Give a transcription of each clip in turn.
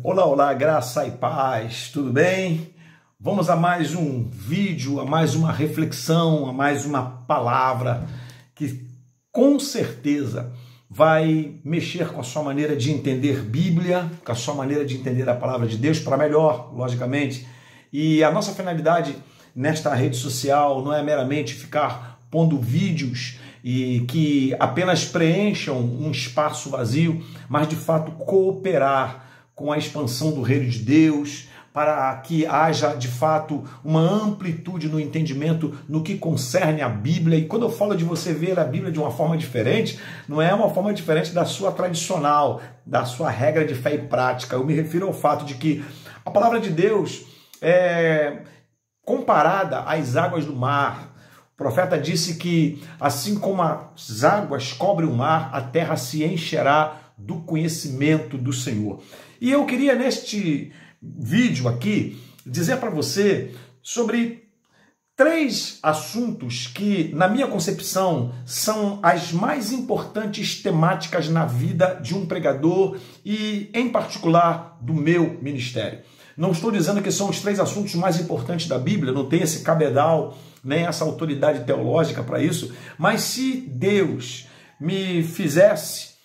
Olá, olá, graça e paz, tudo bem? Vamos a mais um vídeo, a mais uma reflexão, a mais uma palavra que com certeza vai mexer com a sua maneira de entender Bíblia, com a sua maneira de entender a palavra de Deus para melhor, logicamente. E a nossa finalidade nesta rede social não é meramente ficar pondo vídeos e que apenas preencham um espaço vazio, mas de fato cooperar com a expansão do reino de Deus, para que haja de fato uma amplitude no entendimento no que concerne a Bíblia. E quando eu falo de você ver a Bíblia de uma forma diferente, não é uma forma diferente da sua tradicional, da sua regra de fé e prática. Eu me refiro ao fato de que a palavra de Deus é comparada às águas do mar. O profeta disse que assim como as águas cobrem o mar, a terra se encherá do conhecimento do Senhor. E eu queria neste vídeo aqui dizer para você sobre 3 assuntos que, na minha concepção, são as mais importantes temáticas na vida de um pregador e, em particular, do meu ministério. Não estou dizendo que são os 3 assuntos mais importantes da Bíblia, não tem esse cabedal, nem essa autoridade teológica para isso, mas se Deus me fizesse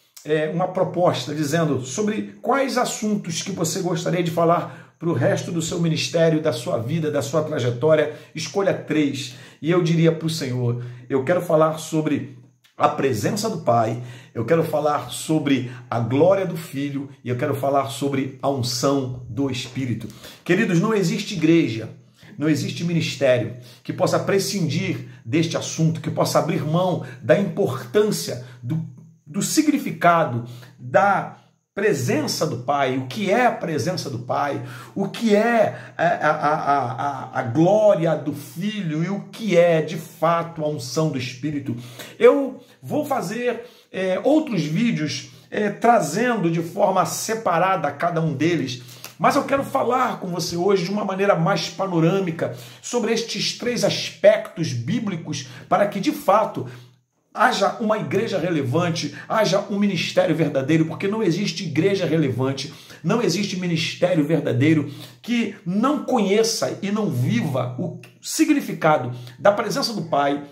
uma proposta dizendo sobre quais assuntos que você gostaria de falar para o resto do seu ministério, da sua vida, da sua trajetória, escolha 3. E eu diria para o Senhor, eu quero falar sobre a presença do Pai, eu quero falar sobre a glória do Filho e eu quero falar sobre a unção do Espírito. Queridos, não existe igreja, não existe ministério que possa prescindir deste assunto, que possa abrir mão da importância do significado da presença do Pai, o que é a presença do Pai, o que é a glória do Filho e o que é de fato a unção do Espírito. Eu vou fazer outros vídeos trazendo de forma separada cada um deles, mas eu quero falar com você hoje de uma maneira mais panorâmica sobre estes 3 aspectos bíblicos para que de fato haja uma igreja relevante, haja um ministério verdadeiro, porque não existe igreja relevante, não existe ministério verdadeiro que não conheça e não viva o significado da presença do Pai,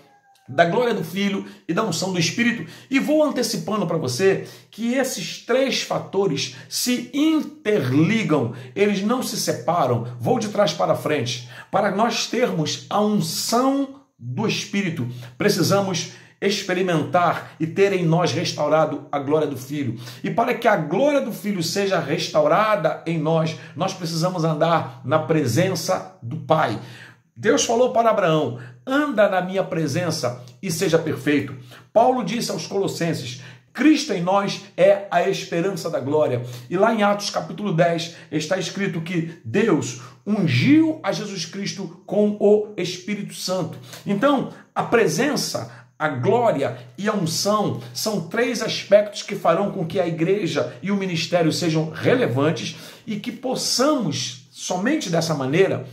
da glória do Filho e da unção do Espírito. E vou antecipando para você que esses 3 fatores se interligam, eles não se separam. Vou de trás para frente. Para nós termos a unção do Espírito, precisamos experimentar e ter em nós restaurado a glória do Filho. E para que a glória do Filho seja restaurada em nós, nós precisamos andar na presença do Pai. Deus falou para Abraão, anda na minha presença e seja perfeito. Paulo disse aos Colossenses, Cristo em nós é a esperança da glória. E lá em Atos capítulo 10 está escrito que Deus ungiu a Jesus Cristo com o Espírito Santo. Então, a presença, a glória e a unção são 3 aspectos que farão com que a igreja e o ministério sejam relevantes e que possamos, somente dessa maneira,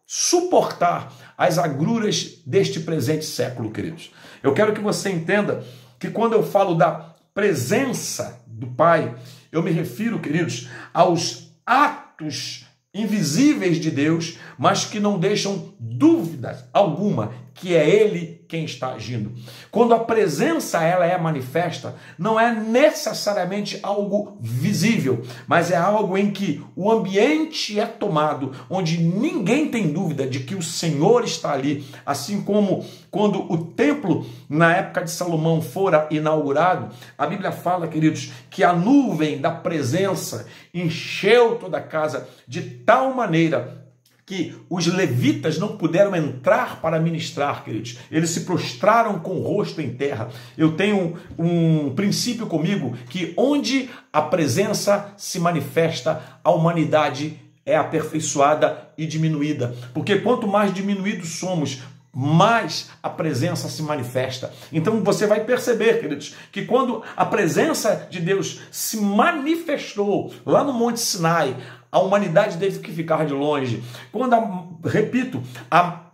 suportar as agruras deste presente século, queridos. Eu quero que você entenda que quando eu falo da presença do Pai, eu me refiro, queridos, aos atos invisíveis de Deus, mas que não deixam dúvida alguma que é Ele quem está agindo. Quando a presença ela é manifesta, não é necessariamente algo visível, mas é algo em que o ambiente é tomado, onde ninguém tem dúvida de que o Senhor está ali, assim como quando o templo, na época de Salomão, fora inaugurado, a Bíblia fala, queridos, que a nuvem da presença encheu toda a casa de tal maneira que os levitas não puderam entrar para ministrar, queridos. Eles se prostraram com o rosto em terra. Eu tenho um princípio comigo que onde a presença se manifesta, a humanidade é aperfeiçoada e diminuída. Porque quanto mais diminuídos somos, mais a presença se manifesta. Então você vai perceber, queridos, que quando a presença de Deus se manifestou lá no Monte Sinai, a humanidade teve que ficar de longe. Quando, repito, a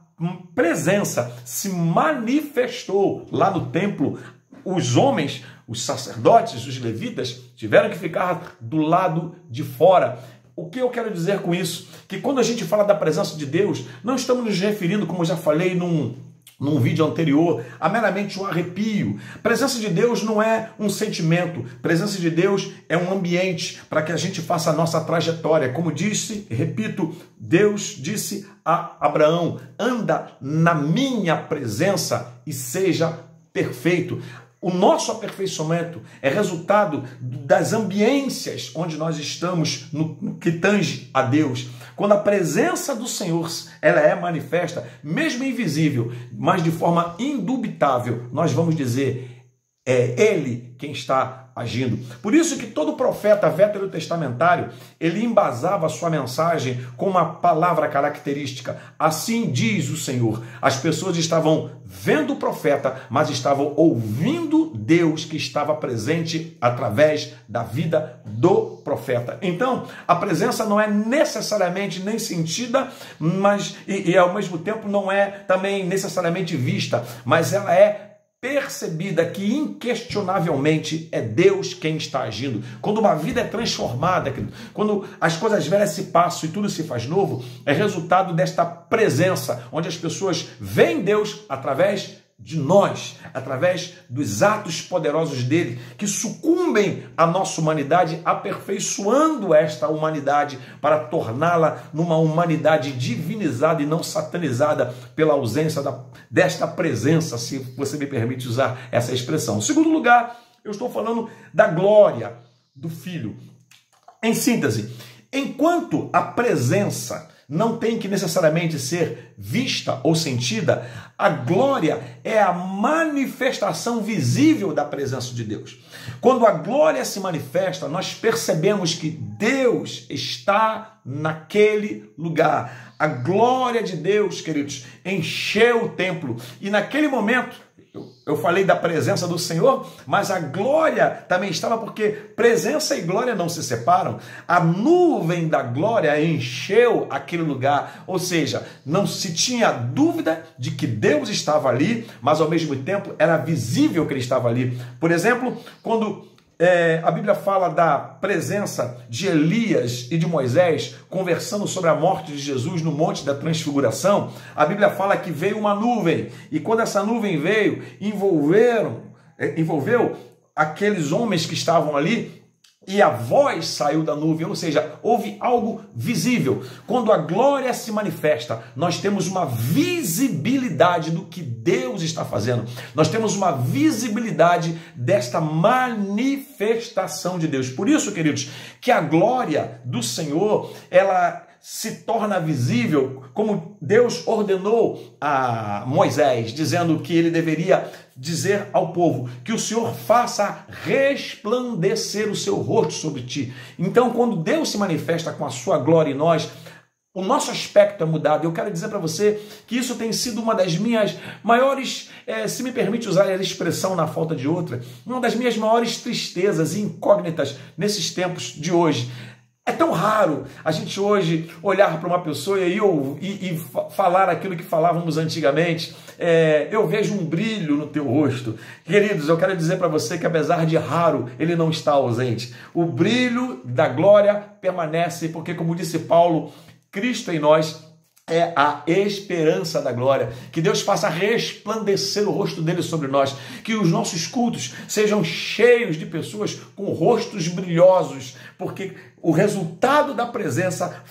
presença se manifestou lá no templo, os homens, os sacerdotes, os levitas, tiveram que ficar do lado de fora. O que eu quero dizer com isso? Que quando a gente fala da presença de Deus, não estamos nos referindo, como eu já falei num vídeo anterior, a meramente um arrepio. Presença de Deus não é um sentimento. Presença de Deus é um ambiente para que a gente faça a nossa trajetória. Como disse, repito, Deus disse a Abraão: anda na minha presença e seja perfeito. O nosso aperfeiçoamento é resultado das ambiências onde nós estamos no que tange a Deus. Quando a presença do Senhor ela é manifesta, mesmo invisível, mas de forma indubitável, nós vamos dizer, é Ele quem está agindo. Por isso que todo profeta veterotestamentário, ele embasava a sua mensagem com uma palavra característica. Assim diz o Senhor. As pessoas estavam vendo o profeta, mas estavam ouvindo Deus que estava presente através da vida do profeta. Então, a presença não é necessariamente nem sentida, mas e ao mesmo tempo não é também necessariamente vista, mas ela é percebida, que inquestionavelmente é Deus quem está agindo. Quando uma vida é transformada, quando as coisas velhas se passam e tudo se faz novo, é resultado desta presença, onde as pessoas veem Deus através de nós, através dos atos poderosos dele, que sucumbem à nossa humanidade, aperfeiçoando esta humanidade para torná-la numa humanidade divinizada e não satanizada pela ausência desta presença, se você me permite usar essa expressão. Em segundo lugar, eu estou falando da glória do Filho. Em síntese, enquanto a presença não tem que necessariamente ser vista ou sentida, a glória é a manifestação visível da presença de Deus. Quando a glória se manifesta, nós percebemos que Deus está naquele lugar. A glória de Deus, queridos, encheu o templo. E naquele momento, eu falei da presença do Senhor, mas a glória também estava, porque presença e glória não se separam. A nuvem da glória encheu aquele lugar, ou seja, não se tinha dúvida de que Deus estava ali, mas ao mesmo tempo era visível que ele estava ali. Por exemplo, quando a Bíblia fala da presença de Elias e de Moisés conversando sobre a morte de Jesus no Monte da Transfiguração, a Bíblia fala que veio uma nuvem, e quando essa nuvem veio, envolveu aqueles homens que estavam ali, e a voz saiu da nuvem, ou seja, houve algo visível. Quando a glória se manifesta, nós temos uma visibilidade do que Deus está fazendo. Nós temos uma visibilidade desta manifestação de Deus. Por isso, queridos, que a glória do Senhor, ela se torna visível, como Deus ordenou a Moisés, dizendo que ele deveria dizer ao povo que o Senhor faça resplandecer o seu rosto sobre ti. Então, quando Deus se manifesta com a sua glória em nós, o nosso aspecto é mudado. Eu quero dizer para você que isso tem sido uma das minhas maiores, se me permite usar a expressão na falta de outra, uma das minhas maiores tristezas e incógnitas nesses tempos de hoje. É tão raro a gente hoje olhar para uma pessoa e falar aquilo que falávamos antigamente. Eu vejo um brilho no teu rosto. Queridos, eu quero dizer para você que apesar de raro, ele não está ausente. O brilho da glória permanece, porque, como disse Paulo, Cristo em nós é a esperança da glória. Que Deus faça resplandecer o rosto dele sobre nós. Que os nossos cultos sejam cheios de pessoas com rostos brilhosos, porque o resultado da presença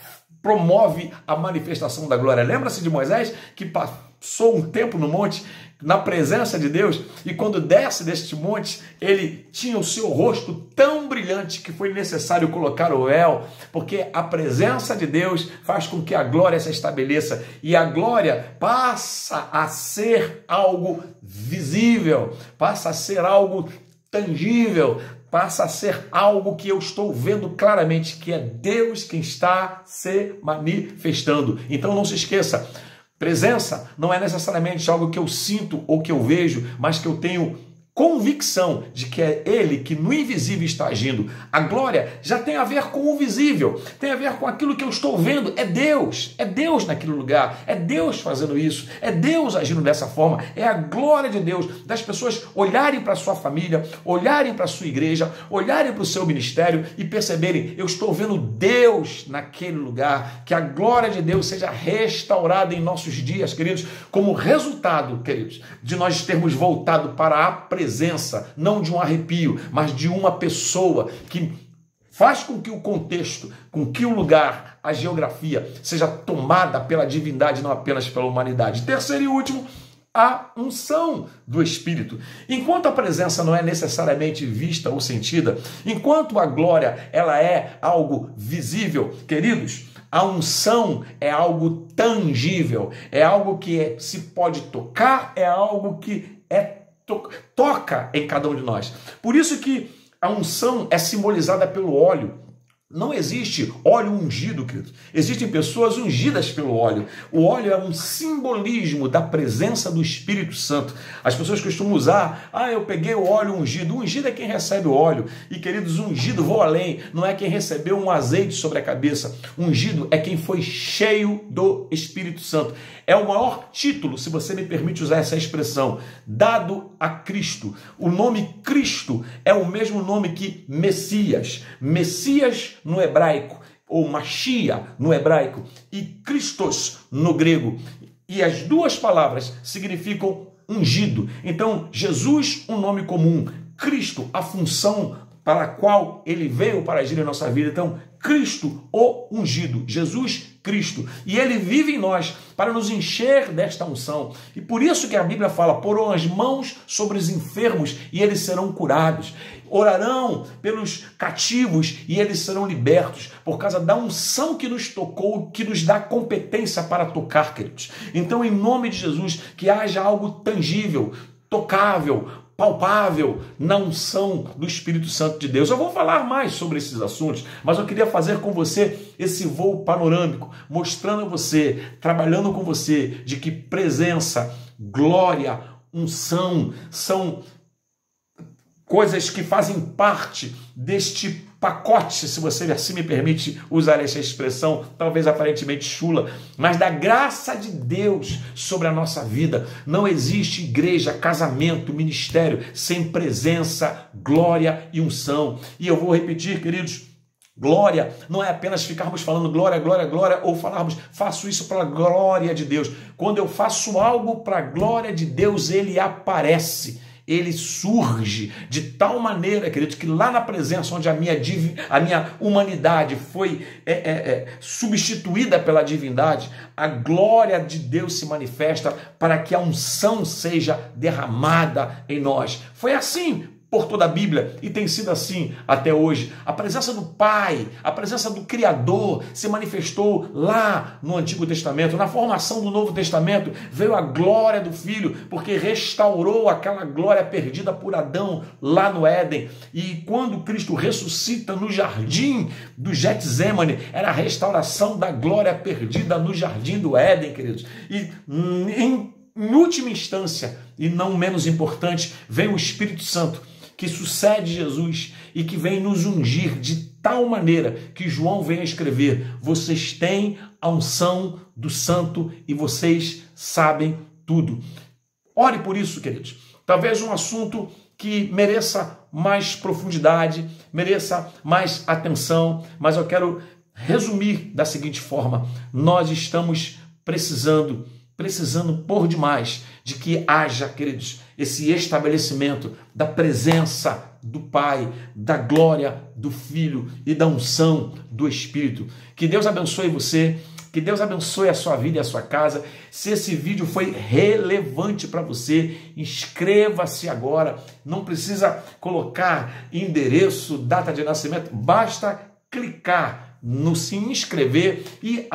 promove a manifestação da glória. Lembra-se de Moisés, que passou um tempo no monte, na presença de Deus, e quando desce deste monte, ele tinha o seu rosto tão brilhante que foi necessário colocar o véu, porque a presença de Deus faz com que a glória se estabeleça, e a glória passa a ser algo visível, passa a ser algo tangível, passa a ser algo que eu estou vendo claramente, que é Deus quem está se manifestando. Então não se esqueça, presença não é necessariamente algo que eu sinto ou que eu vejo, mas que eu tenho convicção de que é Ele que no invisível está agindo. A glória já tem a ver com o visível, tem a ver com aquilo que eu estou vendo. É Deus naquele lugar, é Deus fazendo isso, é Deus agindo dessa forma, é a glória de Deus, das pessoas olharem para a sua família, olharem para a sua igreja, olharem para o seu ministério e perceberem, eu estou vendo Deus naquele lugar, que a glória de Deus seja restaurada em nossos dias, queridos, como resultado, queridos, de nós termos voltado para a presença, não de um arrepio, mas de uma pessoa que faz com que o contexto, com que o lugar, a geografia, seja tomada pela divindade, não apenas pela humanidade. Terceiro e último, a unção do Espírito. Enquanto a presença não é necessariamente vista ou sentida, enquanto a glória ela é algo visível, queridos, a unção é algo tangível, é algo que se pode tocar, é algo que toca em cada um de nós. Por isso que a unção é simbolizada pelo óleo. Não existe óleo ungido, querido. Existem pessoas ungidas pelo óleo. O óleo é um simbolismo da presença do Espírito Santo. As pessoas costumam usar, eu peguei o óleo ungido. O ungido é quem recebe o óleo. E, queridos, ungido, vou além, não é quem recebeu um azeite sobre a cabeça. Ungido é quem foi cheio do Espírito Santo. É o maior título, se você me permite usar essa expressão, dado a Cristo. O nome Cristo é o mesmo nome que Messias. Messias no hebraico, ou Machia no hebraico, e Christos no grego. E as duas palavras significam ungido. Então, Jesus, um nome comum, Cristo, a função para a qual ele veio para agir em nossa vida. Então, Cristo, o ungido, Jesus Cristo. E ele vive em nós para nos encher desta unção. E por isso que a Bíblia fala, porão as mãos sobre os enfermos e eles serão curados. Orarão pelos cativos e eles serão libertos, por causa da unção que nos tocou, que nos dá competência para tocar, queridos. Então, em nome de Jesus, que haja algo tangível, tocável, palpável na unção do Espírito Santo de Deus. Eu vou falar mais sobre esses assuntos, mas eu queria fazer com você esse voo panorâmico, mostrando a você, trabalhando com você, de que presença, glória, unção são coisas que fazem parte deste pacote, se você assim me permite usar essa expressão, talvez aparentemente chula, mas da graça de Deus sobre a nossa vida. Não existe igreja, casamento, ministério sem presença, glória e unção. E eu vou repetir, queridos, glória não é apenas ficarmos falando glória, glória, glória, ou falarmos, faço isso para a glória de Deus. Quando eu faço algo para a glória de Deus, ele aparece. Ele surge de tal maneira, querido, que lá na presença onde a minha humanidade foi substituída pela divindade, a glória de Deus se manifesta para que a unção seja derramada em nós. Foi assim por toda a Bíblia e tem sido assim até hoje. A presença do Pai, a presença do Criador se manifestou lá no Antigo Testamento. Na formação do Novo Testamento veio a glória do Filho, porque restaurou aquela glória perdida por Adão lá no Éden. E quando Cristo ressuscita no jardim do Getsemane, era a restauração da glória perdida no jardim do Éden, queridos. E em última instância, e não menos importante, vem o Espírito Santo, que sucede Jesus e que vem nos ungir de tal maneira que João vem a escrever, vocês têm a unção do Santo e vocês sabem tudo. Ore por isso, queridos. Talvez um assunto que mereça mais profundidade, mereça mais atenção, mas eu quero resumir da seguinte forma: nós estamos precisando por demais de que haja, queridos, esse estabelecimento da presença do Pai, da glória do Filho e da unção do Espírito. Que Deus abençoe você, que Deus abençoe a sua vida e a sua casa. Se esse vídeo foi relevante para você, inscreva-se agora. Não precisa colocar endereço, data de nascimento, basta clicar no se inscrever e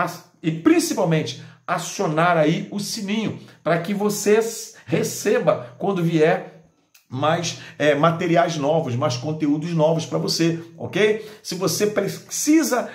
principalmente acionar aí o sininho para que você receba quando vier mais materiais novos, mais conteúdos novos para você, ok? Se você precisa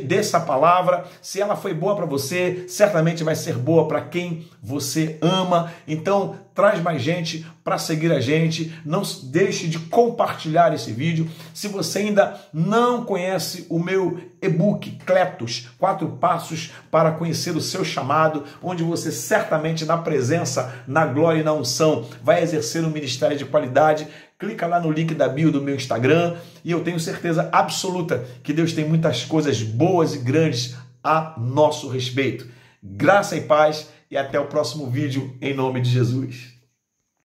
dessa palavra, se ela foi boa para você, certamente vai ser boa para quem você ama. Então, traz mais gente para seguir a gente, não deixe de compartilhar esse vídeo. Se você ainda não conhece o meu e-book Cletos, 4 passos para conhecer o seu chamado, onde você certamente na presença, na glória e na unção vai exercer um ministério de qualidade, clica lá no link da bio do meu Instagram e eu tenho certeza absoluta que Deus tem muitas coisas boas e grandes a nosso respeito. Graça e paz e até o próximo vídeo em nome de Jesus.